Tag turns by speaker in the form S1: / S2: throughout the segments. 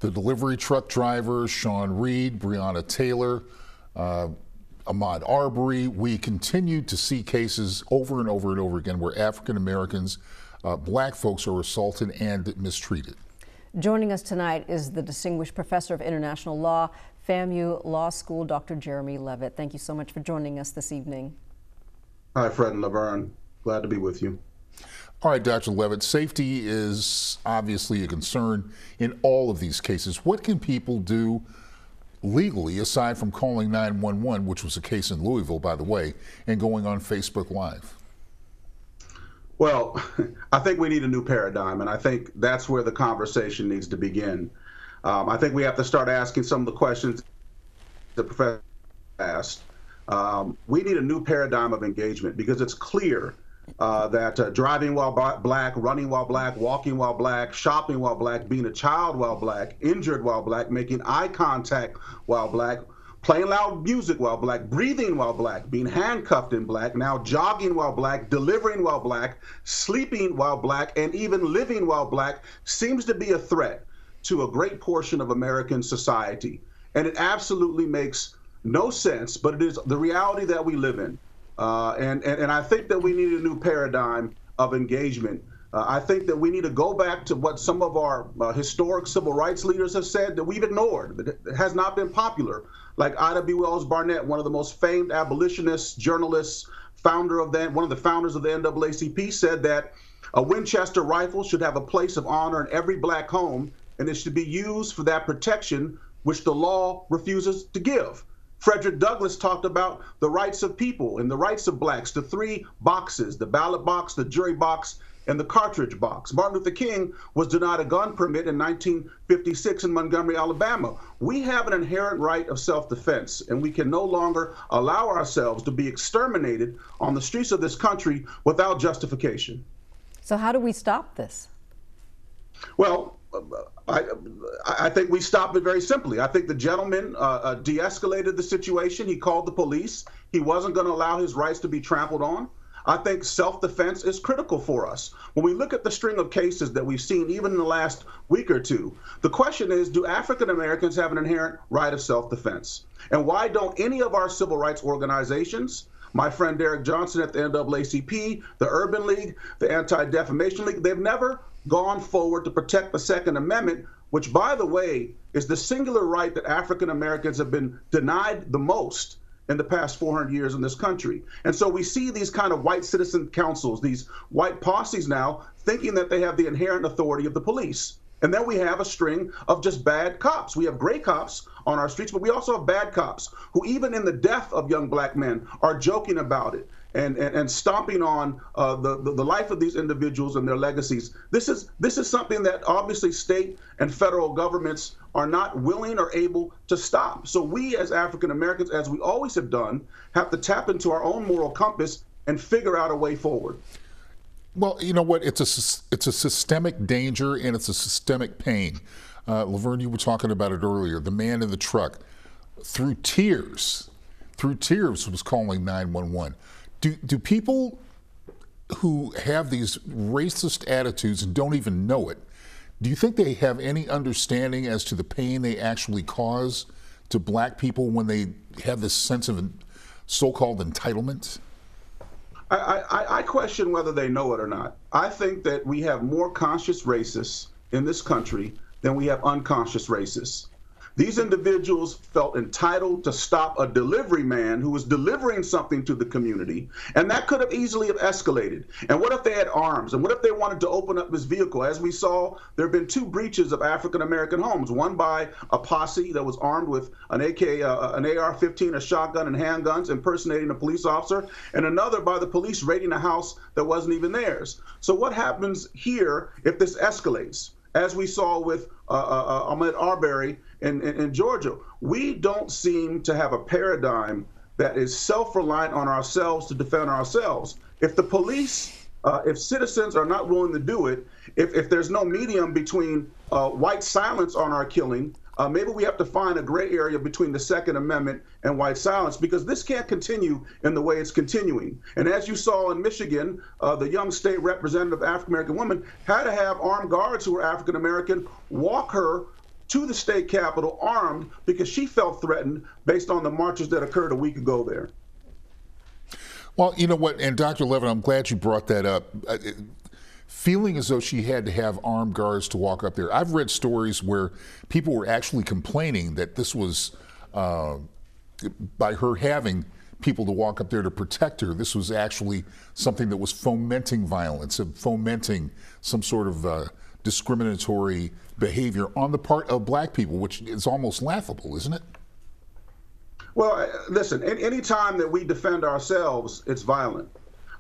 S1: the delivery truck driver, Sean Reed, Breonna Taylor, Ahmaud Arbery. We continue to see cases over and over and over again where African Americans, black folks, are assaulted and mistreated.
S2: Joining us tonight is the distinguished professor of international law, FAMU Law School, Dr. Jeremy Levitt. Thank you so much for joining us this evening.
S3: Hi, Fred and Laverne. Glad to be with you.
S1: All right, Dr. Levitt, safety is obviously a concern in all of these cases. What can people do legally, aside from calling 911, which was a case in Louisville, by the way, and going on Facebook Live?
S3: Well, I think we need a new paradigm, and I think that's where the conversation needs to begin. I think we have to start asking some of the questions the professor asked. We need a new paradigm of engagement, because it's clear that driving while black, running while black, walking while black, shopping while black, being a child while black, injured while black, making eye contact while black, playing loud music while black, breathing while black, being handcuffed in black, now jogging while black, delivering while black, sleeping while black, and even living while black seems to be a threat to a great portion of American society. And it absolutely makes no sense, but it is the reality that we live in. And I think that we need a new paradigm of engagement. I think that we need to go back to what some of our historic civil rights leaders have said that we've ignored, that it has not been popular. Like Ida B. Wells Barnett, one of the most famed abolitionists, journalists, one of the founders of the NAACP, said that a Winchester rifle should have a place of honor in every black home, and it should be used for that protection which the law refuses to give. Frederick Douglass talked about the rights of people and the rights of blacks, the three boxes, the ballot box, the jury box, and the cartridge box. Martin Luther King was denied a gun permit in 1956 in Montgomery, Alabama. We have an inherent right of self-defense, and we can no longer allow ourselves to be exterminated on the streets of this country without justification.
S2: So how do we stop this?
S3: Well, I think we stop it very simply. I think the gentleman de-escalated the situation. He called the police. He wasn't going to allow his rights to be trampled on. I think self-defense is critical for us. When we look at the string of cases that we've seen, even in the last week or two, the question is, do African Americans have an inherent right of self-defense? And why don't any of our civil rights organizations, my friend Derek Johnson at the NAACP, the Urban League, the Anti-Defamation League, they've never gone forward to protect the Second Amendment, which, by the way, is the singular right that African Americans have been denied the most in the past 400 years in this country. And so we see these kind of white citizen councils, these white posses now, thinking that they have the inherent authority of the police. And then we have a string of just bad cops. We have great cops on our streets, but we also have bad cops who, even in the death of young black men, are joking about it and stomping on the life of these individuals and their legacies. This is something that obviously state and federal governments are not willing or able to stop. So we as African Americans, as we always have done, have to tap into our own moral compass and figure out a way forward.
S1: Well, you know what? It's a systemic danger and it's a systemic pain. Laverne, you were talking about it earlier. The man in the truck, through tears, was calling 911. Do people who have these racist attitudes and don't even know it, do you think they have any understanding as to the pain they actually cause to black people when they have this sense of so-called entitlement?
S3: I question whether they know it or not. I think that we have more conscious racists in this country than we have unconscious racists. These individuals felt entitled to stop a delivery man who was delivering something to the community, and that could have easily have escalated. And what if they had arms? And what if they wanted to open up his vehicle? As we saw, there have been two breaches of African-American homes, one by a posse that was armed with an AR-15, a shotgun, and handguns impersonating a police officer, and another by the police raiding a house that wasn't even theirs. So what happens here if this escalates? As we saw with Ahmaud Arbery in Georgia, we don't seem to have a paradigm that is self-reliant on ourselves to defend ourselves. If the police, if citizens are not willing to do it, if there's no medium between white silence on our killing, maybe we have to find a gray area between the Second Amendment and white silence, because this can't continue in the way it's continuing. And as you saw in Michigan, the young state representative, African-American woman, had to have armed guards who were African-American walk her to the state capitol armed because she felt threatened based on the marches that occurred a week ago there.
S1: Well, you know what, and Dr. Levitt, I'm glad you brought that up. Feeling as though she had to have armed guards to walk up there. I've read stories where people were actually complaining that this was, by her having people to walk up there to protect her, this was actually something that was fomenting violence and fomenting some sort of discriminatory behavior on the part of black people, which is almost laughable, isn't it?
S3: Well, listen, any time that we defend ourselves, it's violent.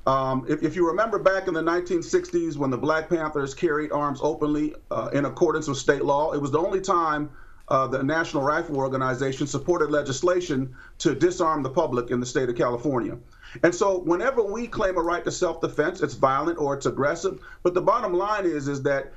S3: If you remember back in the 1960s when the Black Panthers carried arms openly in accordance with state law, it was the only time the National Rifle Organization supported legislation to disarm the public in the state of California. And so whenever we claim a right to self-defense, it's violent or it's aggressive. But the bottom line is that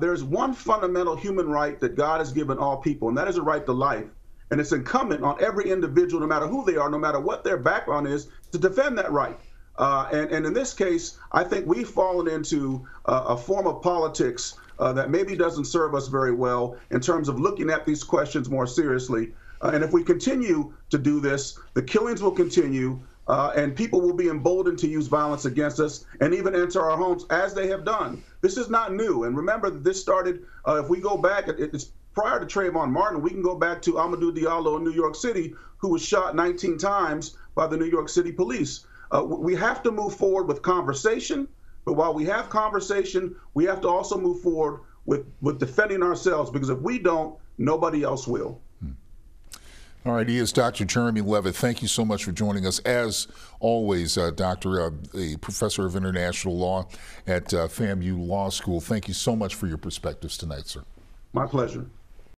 S3: there's one fundamental human right that God has given all people, and that is a right to life. And it's incumbent on every individual, no matter who they are, no matter what their background is, to defend that right. And in this case, I think we've fallen into a form of politics that maybe doesn't serve us very well in terms of looking at these questions more seriously. And if we continue to do this, the killings will continue, and people will be emboldened to use violence against us and even enter our homes as they have done. This is not new. And remember that this started, if we go back, it's prior to Trayvon Martin, we can go back to Amadou Diallo in New York City, who was shot 19 times by the New York City police. We have to move forward with conversation, but while we have conversation, we have to also move forward with defending ourselves, because if we don't, nobody else will.
S1: All right, he is Dr. Jeremy Levitt. Thank you so much for joining us. As always, a professor of international law at FAMU Law School. Thank you so much for your perspectives tonight, sir.
S3: My pleasure.